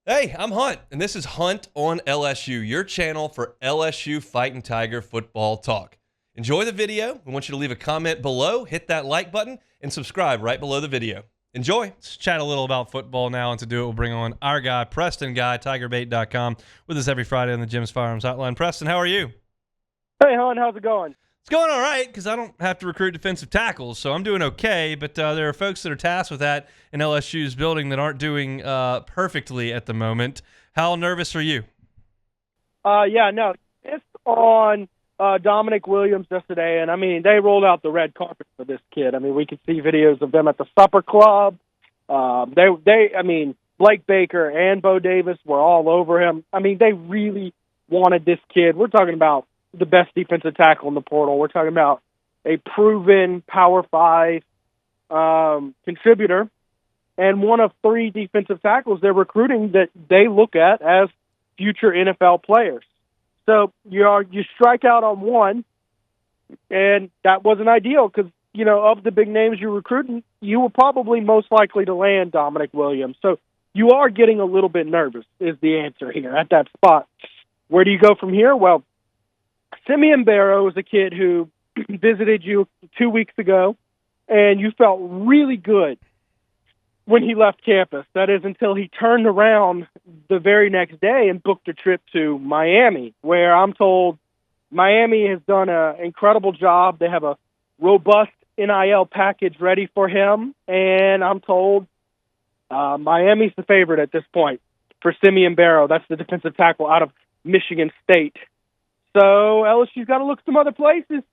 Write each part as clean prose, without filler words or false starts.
Hey, I'm Hunt, and this is Hunt on LSU, your channel for LSU Fighting Tiger football talk. Enjoy the video. We want you to leave a comment below, hit that like button, and subscribe right below the video. Enjoy. Let's chat a little about football now, and to do it, we'll bring on our guy, Preston Guy, TigerBait.com, with us every Friday on the Jim's Firearms Hotline. Preston, how are you? Hey, Hunt, how's it going? It's going all right because I don't have to recruit defensive tackles, so I'm doing okay. But there are folks that are tasked with that in LSU's building that aren't doing perfectly at the moment. How nervous are you? It's on Dominic Williams yesterday, and, they rolled out the red carpet for this kid. We could see videos of them at the supper club. Blake Baker and Bo Davis were all over him. They really wanted this kid. We're talking about the best defensive tackle in the portal. We're talking about a proven Power 5 contributor and one of 3 defensive tackles they're recruiting that they look at as future NFL players. So you strike out on one, and that wasn't ideal because, of the big names you're recruiting, you were probably most likely to land Damonic Williams. So you are getting a little bit nervous is the answer here at that spot. Where do you go from here? Well, Simeon Barrow is a kid who visited you 2 weeks ago, and you felt really good when he left campus. That is until he turned around the very next day and booked a trip to Miami, where I'm told Miami has done an incredible job. They have a robust NIL package ready for him, and I'm told Miami's the favorite at this point for Simeon Barrow. That's the defensive tackle out of Michigan State. So LSU's got to look some other places.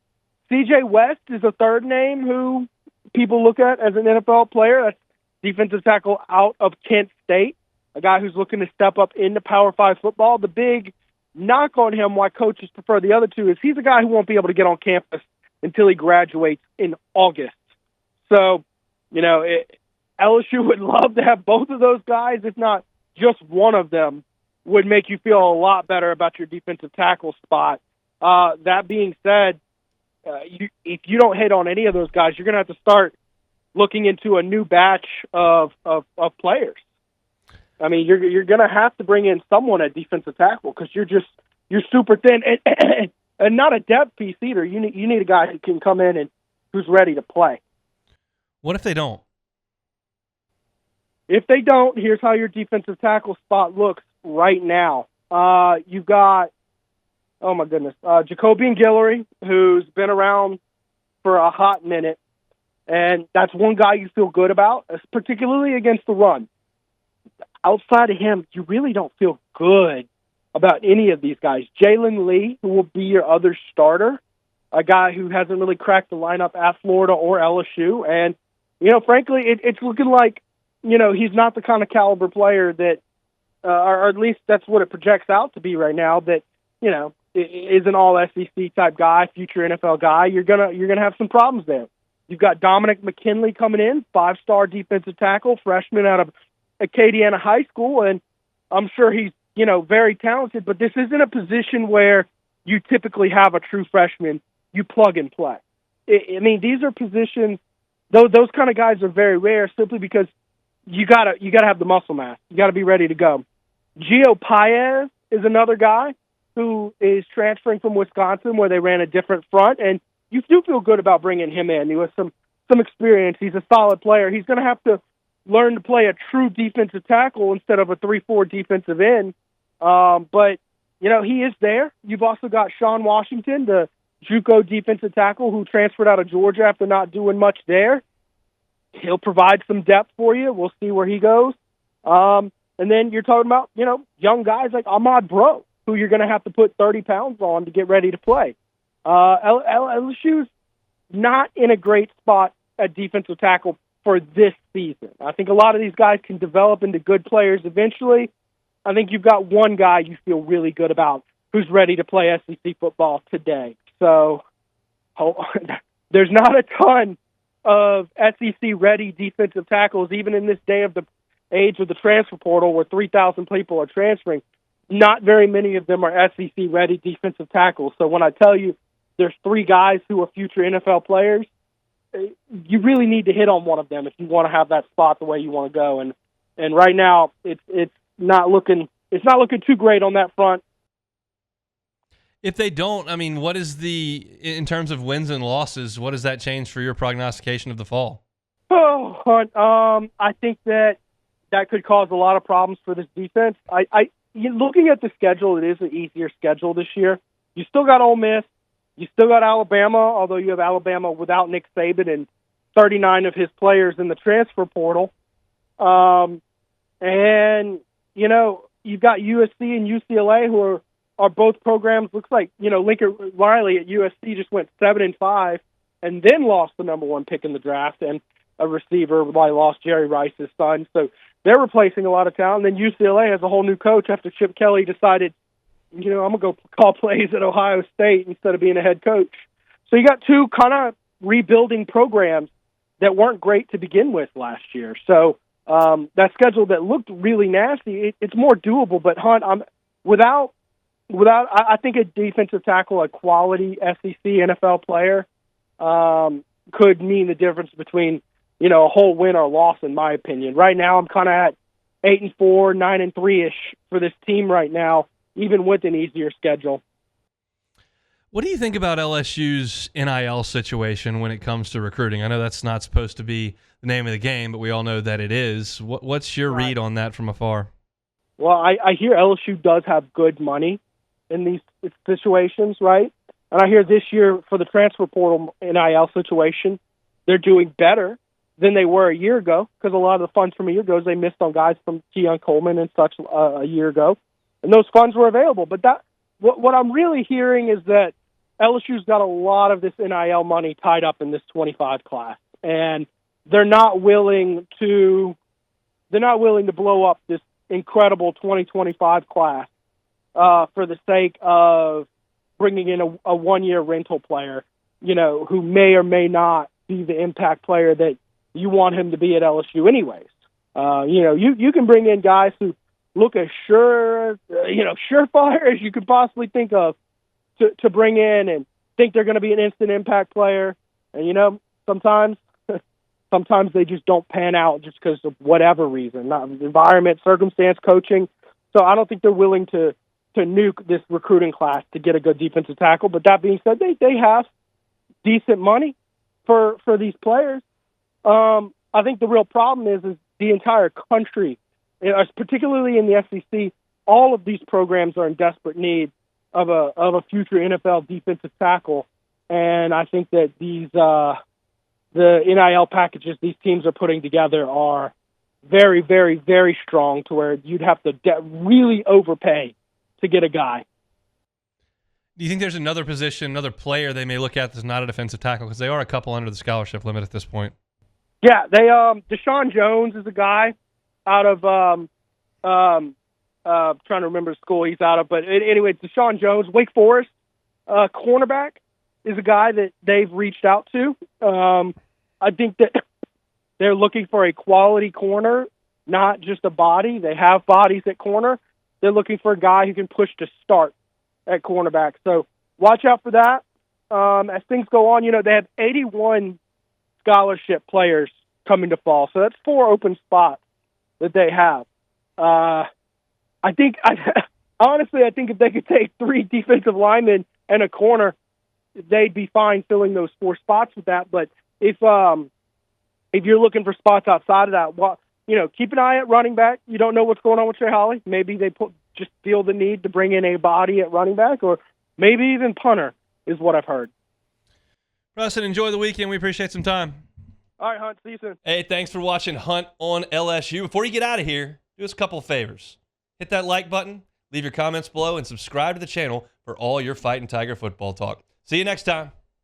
C.J. West is a third name who people look at as an NFL player. That's defensive tackle out of Kent State, a guy who's looking to step up into Power 5 football. The big knock on him, why coaches prefer the other two, is he's a guy who won't be able to get on campus until he graduates in August. So, LSU would love to have both of those guys, if not just one of them, would make you feel a lot better about your defensive tackle spot. That being said, if you don't hit on any of those guys, you're going to have to start looking into a new batch of players. You're going to have to bring in someone at defensive tackle because you're super thin and not a depth piece either. You need a guy who can come in and who's ready to play. What if they don't? If they don't, here's how your defensive tackle spot looks right now. You've got, Jacobian Guillory, who's been around for a hot minute, and that's one guy you feel good about, particularly against the run. Outside of him, you really don't feel good about any of these guys. Jalen Lee, who will be your other starter, a guy who hasn't really cracked the lineup at Florida or LSU, and, frankly, it's looking like, he's not the kind of caliber player that, or at least that's what it projects out to be right now, that, is an all SEC type guy, future NFL guy. You're gonna have some problems there. You've got Dominic McKinley coming in, 5-star defensive tackle, freshman out of Acadiana High School, and I'm sure he's, very talented, but this isn't a position where you typically have a true freshman. You plug and play. These are positions, those kind of guys are very rare simply because you gotta have the muscle mass. You gotta be ready to go. Gio Paez is another guy who is transferring from Wisconsin, where they ran a different front, and you do feel good about bringing him in. He has some experience. He's a solid player. He's going to have to learn to play a true defensive tackle instead of a 3-4 defensive end. But he is there. You've also got Sean Washington, the JUCO defensive tackle who transferred out of Georgia after not doing much there. He'll provide some depth for you. We'll see where he goes. And then you're talking about, young guys like Ahmad Bro, who you're going to have to put 30 pounds on to get ready to play. LSU's not in a great spot at defensive tackle for this season. I think a lot of these guys can develop into good players eventually. I think you've got one guy you feel really good about who's ready to play SEC football today. So there's not a ton of SEC-ready defensive tackles, even in this day of the age of the transfer portal where 3,000 people are transferring. Not very many of them are SEC-ready defensive tackles. So when I tell you there's 3 guys who are future NFL players, you really need to hit on one of them if you want to have that spot the way you want to go. And right now, it's not looking too great on that front. If they don't, I mean, what is in terms of wins and losses, what does that change for your prognostication of the fall? Oh, Hunt, I think that could cause a lot of problems for this defense. Looking at the schedule, it is an easier schedule this year. You still got Ole Miss. You still got Alabama, although you have Alabama without Nick Saban and 39 of his players in the transfer portal. And, you've got USC and UCLA, who are both programs. Looks like, Lincoln Riley at USC just went 7-5 and then lost the number 1 pick in the draft and a receiver. They lost Jerry Rice's son. So they're replacing a lot of talent. And then UCLA has a whole new coach after Chip Kelly decided, I'm going to go call plays at Ohio State instead of being a head coach. So you got two kind of rebuilding programs that weren't great to begin with last year. So that schedule that looked really nasty, it's more doable. But Hunt, I think a defensive tackle, a quality SEC NFL player, could mean the difference between a whole win or loss, in my opinion. Right now, I'm kind of at 8-4, 9-3-ish for this team right now, even with an easier schedule. What do you think about LSU's NIL situation when it comes to recruiting? I know that's not supposed to be the name of the game, but we all know that it is. What's your read on that from afar? Well, I hear LSU does have good money in these situations, right? And I hear this year for the transfer portal NIL situation, they're doing better than they were a year ago, because a lot of the funds from a year ago they missed on guys from Keon Coleman and such a year ago, and those funds were available. But what I'm really hearing is that LSU's got a lot of this NIL money tied up in this 25 class, and they're not willing to blow up this incredible 2025 class for the sake of bringing in a one-year rental player, who may or may not be the impact player that you want him to be at LSU anyways. You can bring in guys who look as surefire as you could possibly think of to bring in and think they're going to be an instant impact player. And, sometimes they just don't pan out just because of whatever reason, not environment, circumstance, coaching. So I don't think they're willing to nuke this recruiting class to get a good defensive tackle. But that being said, they have decent money for these players. I think the real problem is the entire country, particularly in the SEC, all of these programs are in desperate need of a future NFL defensive tackle. And I think that the NIL packages these teams are putting together are very, very, very strong, to where you'd have to really overpay to get a guy. Do you think there's another position, another player they may look at that's not a defensive tackle, because they are a couple under the scholarship limit at this point? Yeah, Deshaun Jones is a guy out of trying to remember the school he's out of, but anyway, Deshaun Jones, Wake Forest cornerback, is a guy that they've reached out to. I think that they're looking for a quality corner, not just a body. They have bodies at corner. They're looking for a guy who can push to start at cornerback. So watch out for that. As things go on, they have 81 scholarship players coming to fall. So that's 4 open spots that they have. Honestly, I think if they could take 3 defensive linemen and a corner, they'd be fine filling those 4 spots with that. But if you're looking for spots outside of that, keep an eye at running back. You don't know what's going on with Trey Holly. Maybe they just feel the need to bring in a body at running back, or maybe even punter is what I've heard. Preston, enjoy the weekend. We appreciate some time. All right, Hunt. See you soon. Hey, thanks for watching Hunt on LSU. Before you get out of here, do us a couple of favors. Hit that like button, leave your comments below, and subscribe to the channel for all your Fighting Tiger football talk. See you next time.